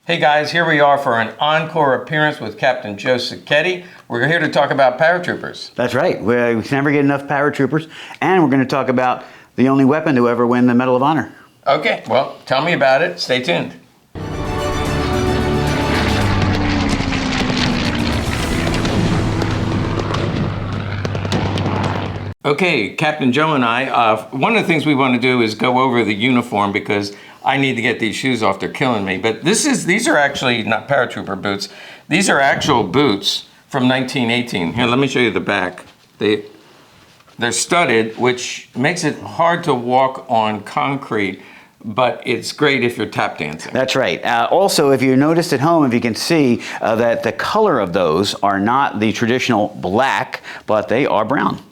Hey guys, here we are for an encore appearance with Captain Joe Sacchetti. We're here to talk about paratroopers. That's right. We can never get enough paratroopers, and we're going to talk about the only weapon to ever win the Medal of Honor. Okay, well, tell me about it. Stay tuned. Okay, Captain Joe and I, one of the things we want to do is go over the uniform because I need to get these shoes off. They're killing me. But these are actually not paratrooper boots. These are actual boots from 1918. Here, let me show you the back. They're studded, which makes it hard to walk on concrete, but it's great if you're tap dancing. That's right. Also, if you noticed at home, if you can see that the color of those are not the traditional black, but they are brown.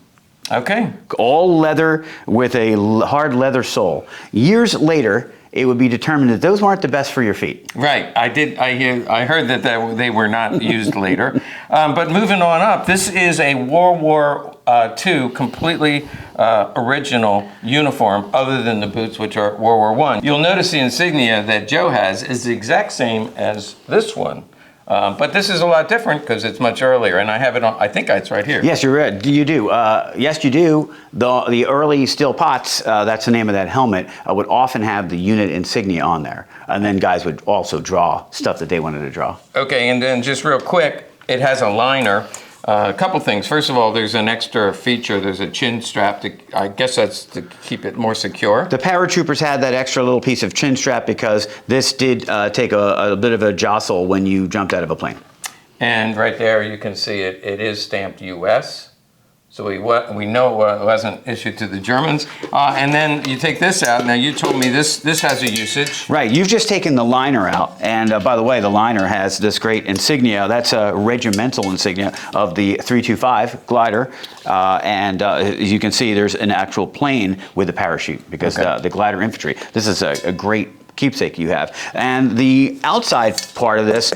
Okay. All leather with a hard leather sole. Years later, it would be determined that those weren't the best for your feet. Right. I heard that they were not used later. But moving on up, this is a World War II completely original uniform, other than the boots, which are World War I. You'll notice the insignia that Joe has is the exact same as this one. But this is a lot different because it's much earlier, and I have it on, I think it's right here. Yes, you're right. You do. Yes, you do. The early steel pots, that's the name of that helmet, would often have the unit insignia on there. And then guys would also draw stuff that they wanted to draw. Okay, and then just real quick, it has a liner. A couple things. First of all, there's an extra feature. There's a chin strap. I guess that's to keep it more secure. The paratroopers had that extra little piece of chin strap because this did take a bit of a jostle when you jumped out of a plane. And right there, you can see it. It is stamped U.S. So we know it wasn't issued to the Germans. And then you take this out. Now, you told me this has a usage. Right. You've just taken the liner out. And by the way, the liner has this great insignia. That's a regimental insignia of the 325 glider. As you can see, there's an actual plane with a parachute because the glider infantry. This is a great keepsake you have. And the outside part of this,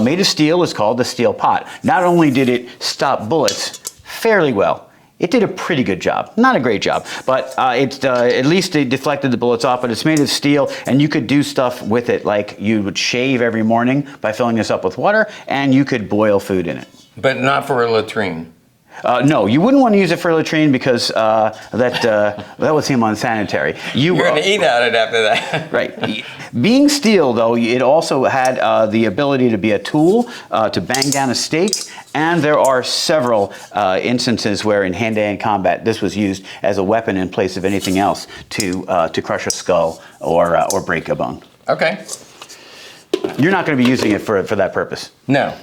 made of steel, is called the steel pot. Not only did it stop bullets fairly well, it did a pretty good job. Not a great job, but at least it deflected the bullets off, but it's made of steel, and you could do stuff with it, like you would shave every morning by filling this up with water, and you could boil food in it. But not for a latrine. No, you wouldn't want to use it for a latrine because that would seem unsanitary. You're going to eat at it after that. Right. Being steel, though, it also had the ability to be a tool to bang down a stake, and there are several instances where in hand-to-hand combat this was used as a weapon in place of anything else to crush a skull or break a bone. Okay. You're not going to be using it for that purpose. No.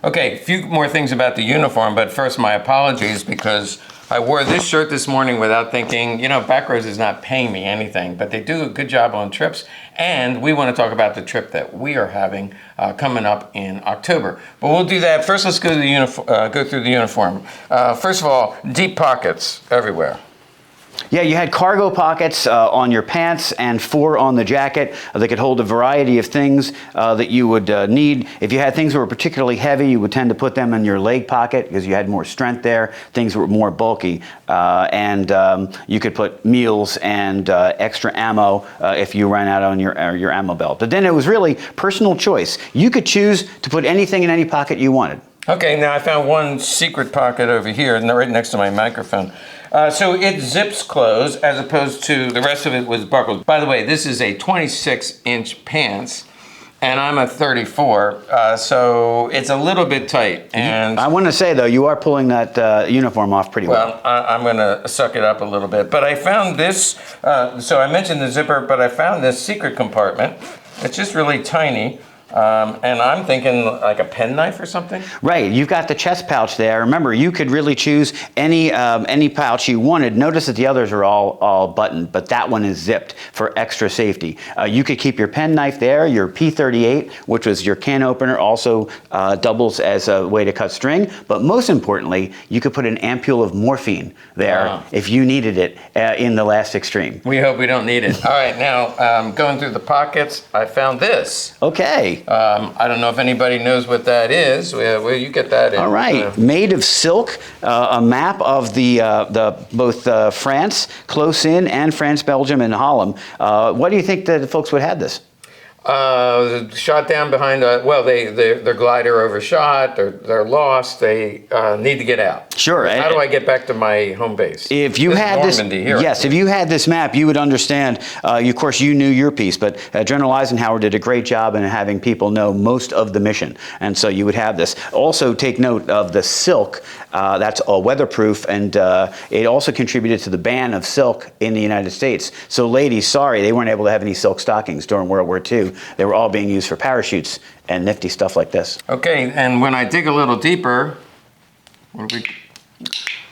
Okay, a few more things about the uniform, but first my apologies because I wore this shirt this morning without thinking, Backroads is not paying me anything, but they do a good job on trips, and we want to talk about the trip that we are having coming up in October. But we'll do that. First, let's go through the uniform. First of all, deep pockets everywhere. Yeah, you had cargo pockets on your pants and 4 on the jacket. They could hold a variety of things that you would need. If you had things that were particularly heavy, you would tend to put them in your leg pocket because you had more strength there. Things that were more bulky. You could put meals and extra ammo if you ran out on your ammo belt. But then it was really personal choice. You could choose to put anything in any pocket you wanted. Okay, now I found one secret pocket over here, right next to my microphone. So it zips closed as opposed to the rest of it was buckled. By the way, this is a 26-inch pants, and I'm a 34, so it's a little bit tight. And I want to say, though, you are pulling that uniform off pretty well. Well, I'm going to suck it up a little bit. But I found this, so I mentioned the zipper, but I found this secret compartment. It's just really tiny. And I'm thinking like a penknife or something? Right, you've got the chest pouch there. Remember, you could really choose any pouch you wanted. Notice that the others are all buttoned, but that one is zipped for extra safety. You could keep your penknife there, your P38, which was your can opener, also doubles as a way to cut string. But most importantly, you could put an ampule of morphine there if you needed it in the last extreme. We hope we don't need it. All right, now going through the pockets, I found this. Okay. I don't know if anybody knows what that is. Where you get that in? All right, made of silk, a map of both France, close in, and France, Belgium, and Holland. What do you think that folks would have this? Shot down behind their glider overshot, they're lost, they need to get out. Sure. How do I get back to my home base? If you had Normandy this, here. yes, if you had this map, you would understand. Of course, you knew your piece, but General Eisenhower did a great job in having people know most of the mission, and so you would have this. Also, take note of the silk. That's all weatherproof, and it also contributed to the ban of silk in the United States. So, ladies, sorry, they weren't able to have any silk stockings during World War II. They were all being used for parachutes and nifty stuff like this. Okay, and when I dig a little deeper,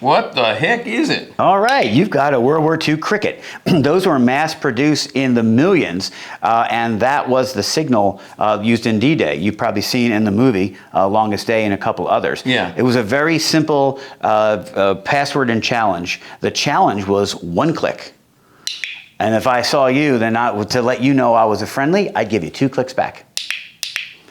what the heck is it? All right, you've got a World War II cricket. Those were mass produced in the millions, and that was the signal used in D-Day. You've probably seen in the movie Longest Day and a couple others. Yeah. It was a very simple password and challenge. The challenge was one click. And if I saw you, then to let you know I was a friendly, I'd give you 2 clicks back.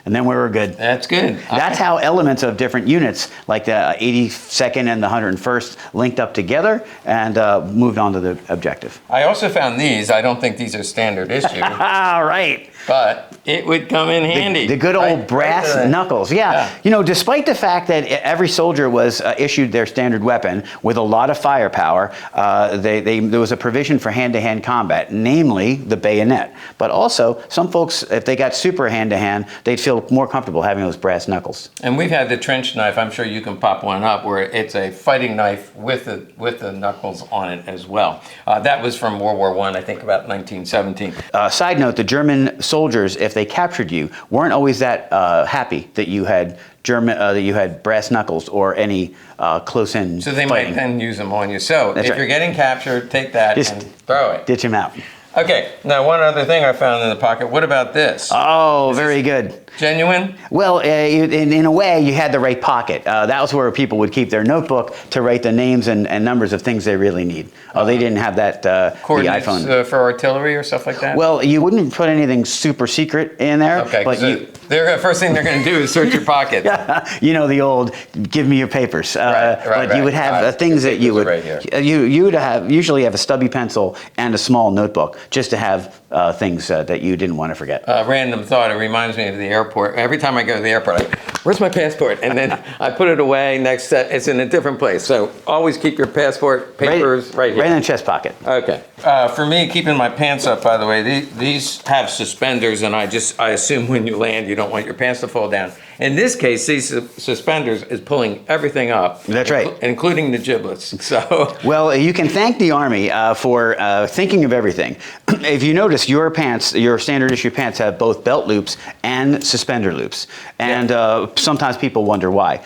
And then we were good. That's good. That's how elements of different units, like the 82nd and the 101st, linked up together and moved on to the objective. I also found these. I don't think these are standard issue. All right. But it would come in handy. The good old brass knuckles. Yeah. You know, despite the fact that every soldier was issued their standard weapon with a lot of firepower, there was a provision for hand-to-hand combat, namely the bayonet. But also, some folks, if they got super hand-to-hand, they'd feel more comfortable having those brass knuckles. And we've had the trench knife. I'm sure you can pop one up where it's a fighting knife with the knuckles on it as well. That was from World War I think about 1917. Side note, the German soldiers, if they captured you, weren't always that happy that you had brass knuckles or any close-in So they fighting. might then use them on you. So That's if right. you're getting captured, take that Just and throw it. Ditch him out. Okay, now one other thing I found in the pocket. What about this? Oh, very good. Genuine? Well, in a way, you had the right pocket. That was where people would keep their notebook to write the names and numbers of things they really need. They didn't have that, the Coordinates iPhone. for artillery or stuff like that? Well, you wouldn't put anything super secret in there. Okay, but the first thing they're going to do is search your pocket. you know the old, give me your papers. But you would have things that you would, right here. you would usually have a stubby pencil and a small notebook just to have things that you didn't want to forget. Random thought, it reminds me of the airport. Every time I go to the airport, where's my passport? And then I put it away next to, it's in a different place. So always keep your passport papers right here. Right in the chest pocket. Okay. For me, keeping my pants up, by the way, these have suspenders, and I assume when you land, you don't want your pants to fall down. In this case, these suspenders is pulling everything up. That's right. Including the giblets. So. Well, you can thank the Army for thinking of everything. If you notice, your pants, your standard issue pants, have both belt loops and suspender loops. And sometimes people wonder why.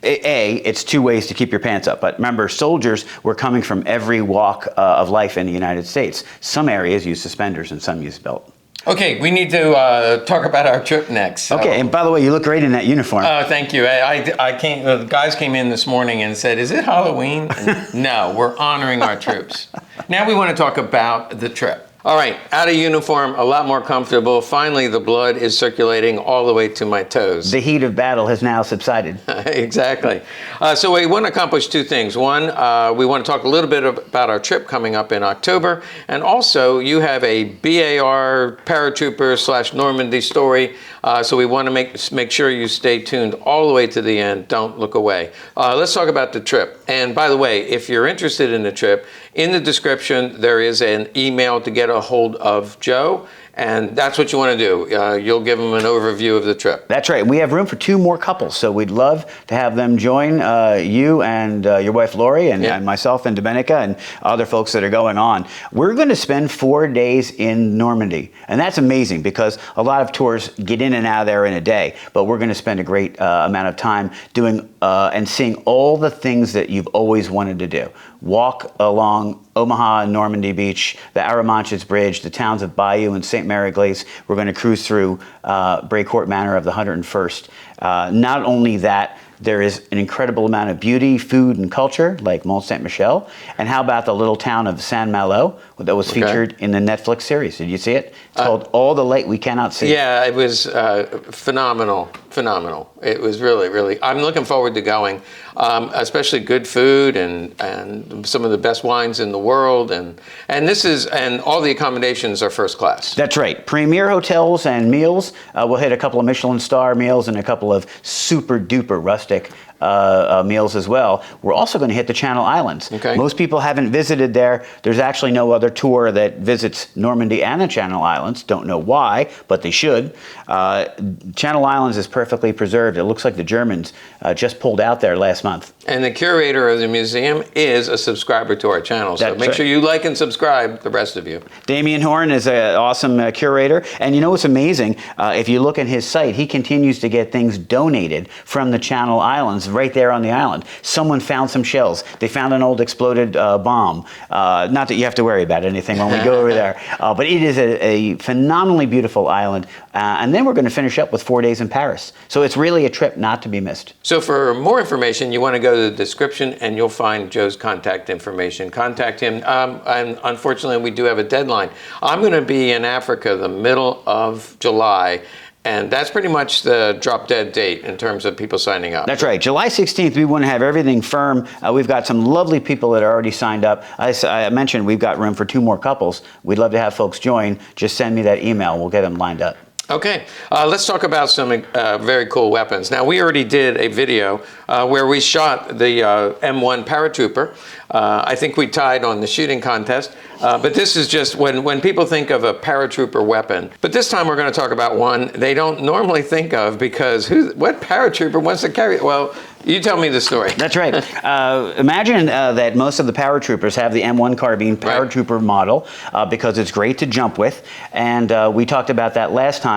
It's 2 ways to keep your pants up. But remember, soldiers were coming from every walk of life in the United States. Some areas use suspenders and some use belt. Okay, we need to talk about our trip next. Okay, and by the way, you look great in that uniform. Thank you. The guys came in this morning and said, "Is it Halloween?" And, no, we're honoring our troops. Now we want to talk about the trip. All right, out of uniform, a lot more comfortable. Finally, the blood is circulating all the way to my toes. The heat of battle has now subsided. Exactly. So we want to accomplish 2 things. One, we want to talk a little bit about our trip coming up in October. And also, you have a BAR Paratrooper / Normandy story. So we want to make sure you stay tuned all the way to the end. Don't look away. Let's talk about the trip. And by the way, if you're interested in the trip, in the description, there is an email to get a hold of Joe. And that's what you want to do. You'll give them an overview of the trip. That's right. We have room for 2 more couples, so we'd love to have them join you and your wife Lori and myself and Domenica and other folks that are going on. We're going to spend 4 days in Normandy, and that's amazing because a lot of tours get in and out of there in a day, but we're going to spend a great amount of time doing and seeing all the things that you've always wanted to do. Walk along Omaha and Normandy Beach, the Arromanches Bridge, the towns of Bayou and St. Mary Glace. We're going to cruise through Brecourt Manor of the 101st. Not only that, There is an incredible amount of beauty, food, and culture, like Mont Saint-Michel. And how about the little town of Saint-Malo that was featured in the Netflix series? Did you see it? It's called All the Light We Cannot See. Yeah, it was phenomenal. It was really, really. I'm looking forward to going, especially good food and some of the best wines in the world, and all the accommodations are first class. That's right. Premier hotels and meals. We'll hit a couple of Michelin star meals and a couple of super duper rustic meals as well. We're also going to hit the Channel Islands. Okay. Most people haven't visited there. There's actually no other tour that visits Normandy and the Channel Islands. Don't know why, but they should. Channel Islands is perfectly preserved. It looks like the Germans just pulled out there last month. And the curator of the museum is a subscriber to our channel, so make sure you like and subscribe, the rest of you. Damien Horn is an awesome curator, and you know what's amazing? If you look at his site, he continues to get things donated from the Channel Islands right there on the island. Someone found some shells. They found an old exploded bomb. Not that you have to worry about anything when we go over there, but it is a phenomenally beautiful island. And then we're going to finish up with 4 days in Paris. So it's really a trip not to be missed. So for more information, you want to go to the description and you'll find Joe's contact information. Contact him. And unfortunately, we do have a deadline. I'm going to be in Africa the middle of July. And that's pretty much the drop dead date in terms of people signing up. That's right. July 16th, we want to have everything firm. We've got some lovely people that are already signed up. I mentioned we've got room for 2 more couples. We'd love to have folks join. Just send me that email. We'll get them lined up. Okay, let's talk about some very cool weapons. Now, we already did a video where we shot the M1 Paratrooper. I think we tied on the shooting contest, but this is just when people think of a paratrooper weapon. But this time we're going to talk about one they don't normally think of, because what paratrooper wants to carry it? Well, you tell me the story. That's right. Imagine that most of the paratroopers have the M1 carbine paratrooper model because it's great to jump with, and we talked about that last time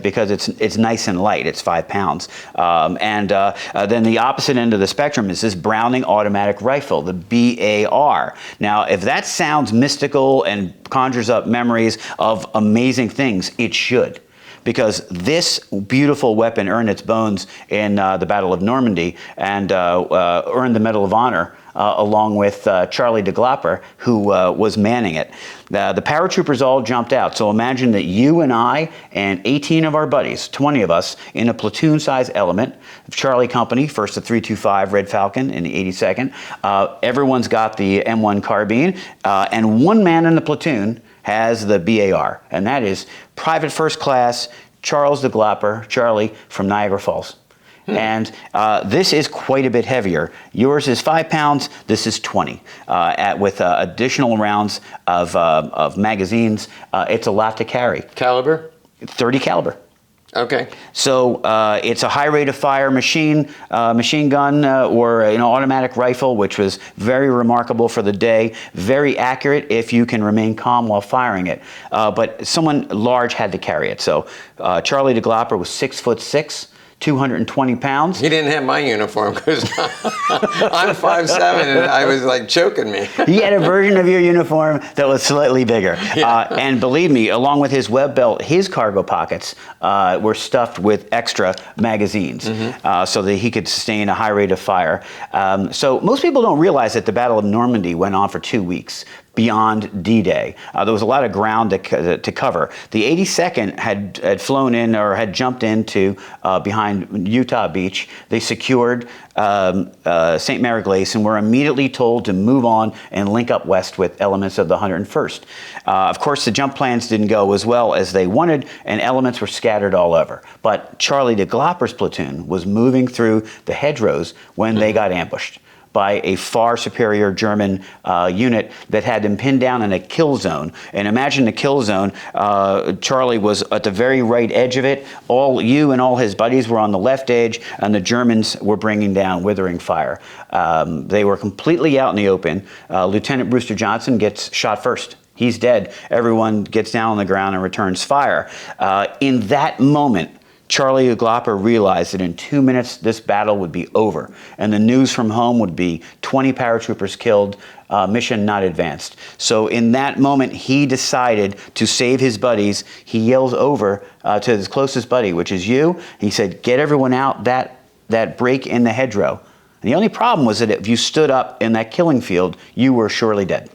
because it's nice and light. It's 5 pounds. Then the opposite end of the spectrum is this Browning automatic rifle, the BAR. Now, if that sounds mystical and conjures up memories of amazing things, it should. Because this beautiful weapon earned its bones in the Battle of Normandy and earned the Medal of Honor along with Charlie de Glopper, who was manning it. The paratroopers all jumped out. So imagine that you and I and 18 of our buddies, 20 of us, in a platoon-size element, Charlie Company, 1st of 325 Red Falcon in the 82nd. Everyone's got the M1 carbine, and one man in the platoon has the BAR, and that is Private First Class Charles de Glopper, Charlie, from Niagara Falls. And this is quite a bit heavier. Yours is 5 pounds, this is 20. With additional rounds of magazines, it's a lot to carry. Caliber? 30 caliber. Okay. So it's a high rate of fire machine gun or automatic rifle, which was very remarkable for the day. Very accurate if you can remain calm while firing it. But someone large had to carry it. So Charlie de Glopper was 6'6". 220 pounds. He didn't have my uniform because I'm 5'7", and I was like choking me. He had a version of your uniform that was slightly bigger. Yeah. And believe me, along with his web belt, his cargo pockets were stuffed with extra magazines so that he could sustain a high rate of fire. So most people don't realize that the Battle of Normandy went on for 2 weeks. Beyond D-Day. There was a lot of ground to cover. The 82nd had flown in or had jumped into behind Utah Beach. They secured St. Mary Glace and were immediately told to move on and link up west with elements of the 101st. Of course, the jump plans didn't go as well as they wanted, and elements were scattered all over. But Charlie de Glopper's platoon was moving through the hedgerows when they got ambushed by a far superior German unit that had them pinned down in a kill zone. And imagine the kill zone. Charlie was at the very right edge of it. You and all his buddies were on the left edge, and the Germans were bringing down withering fire. They were completely out in the open. Lieutenant Brewster Johnson gets shot first. He's dead. Everyone gets down on the ground and returns fire. In that moment, Charlie de Glopper realized that in 2 minutes this battle would be over, and the news from home would be 20 paratroopers killed, mission not advanced. So in that moment, he decided to save his buddies. He yells over to his closest buddy, which is you. He said, "Get everyone out. That that break in the hedgerow. The only problem was that if you stood up in that killing field, you were surely dead.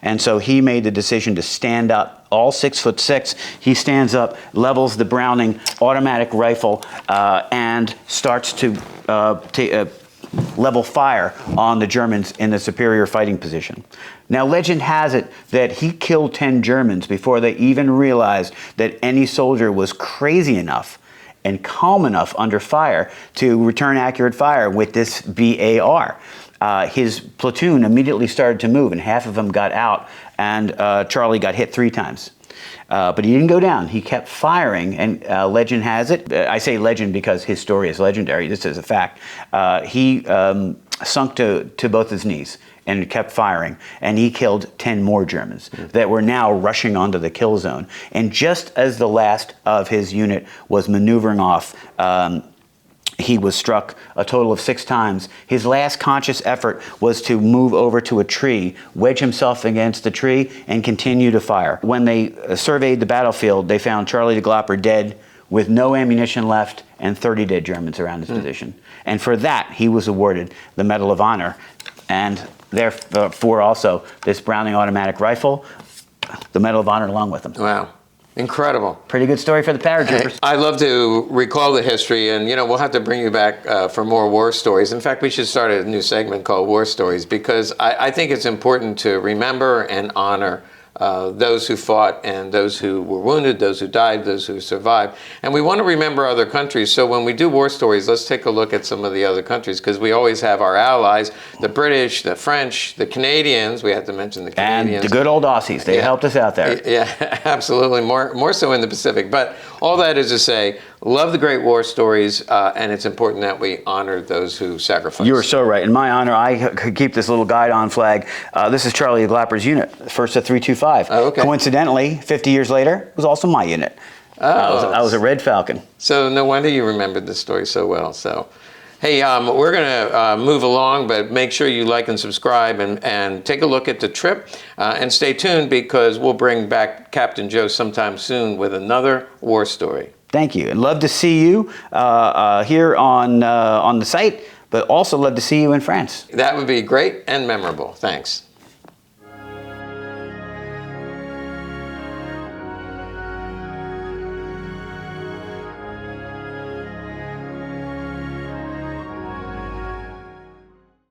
And so he made the decision to stand up, all 6'6". He stands up, levels the Browning automatic rifle, and starts to level fire on the Germans in the superior fighting position. Now, legend has it that he killed 10 Germans before they even realized that any soldier was crazy enough and calm enough under fire to return accurate fire with this BAR. His platoon immediately started to move, and half of them got out, and Charlie got hit 3 times. But he didn't go down. He kept firing, and legend has it, I say legend because his story is legendary, this is a fact, he sunk to both his knees and kept firing, and he killed 10 more Germans that were now rushing onto the kill zone. And just as the last of his unit was maneuvering off, he was struck a total of 6 times. His last conscious effort was to move over to a tree, wedge himself against the tree, and continue to fire. When they surveyed the battlefield, they found Charlie de Glopper dead with no ammunition left and 30 dead Germans around his position. And for that, he was awarded the Medal of Honor, and therefore also this Browning automatic rifle, the Medal of Honor along with him. Wow. Incredible. Pretty good story for the paratroopers. I love to recall the history, and we'll have to bring you back for more war stories. In fact, we should start a new segment called War Stories, because I think it's important to remember and honor those who fought and those who were wounded, those who died, those who survived. And we want to remember other countries. So when we do war stories, let's take a look at some of the other countries, because we always have our allies, the British, the French, the Canadians. We have to mention the Canadians. And the good old Aussies. They helped us out there. Yeah, absolutely. More so in the Pacific. But all that is to say, love the great war stories, and it's important that we honor those who sacrificed. You are so right. In my honor, I could keep this little guide on flag. This is Charlie de Glopper's unit, first of 325. Oh, okay. Coincidentally, 50 years later, it was also my unit. I was a Red Falcon. So no wonder you remembered this story so well. So, hey, we're going to move along, but make sure you like and subscribe and take a look at the trip. And stay tuned, because we'll bring back Captain Joe sometime soon with another war story. Thank you. And love to see you here on the site, but also love to see you in France. That would be great and memorable. Thanks.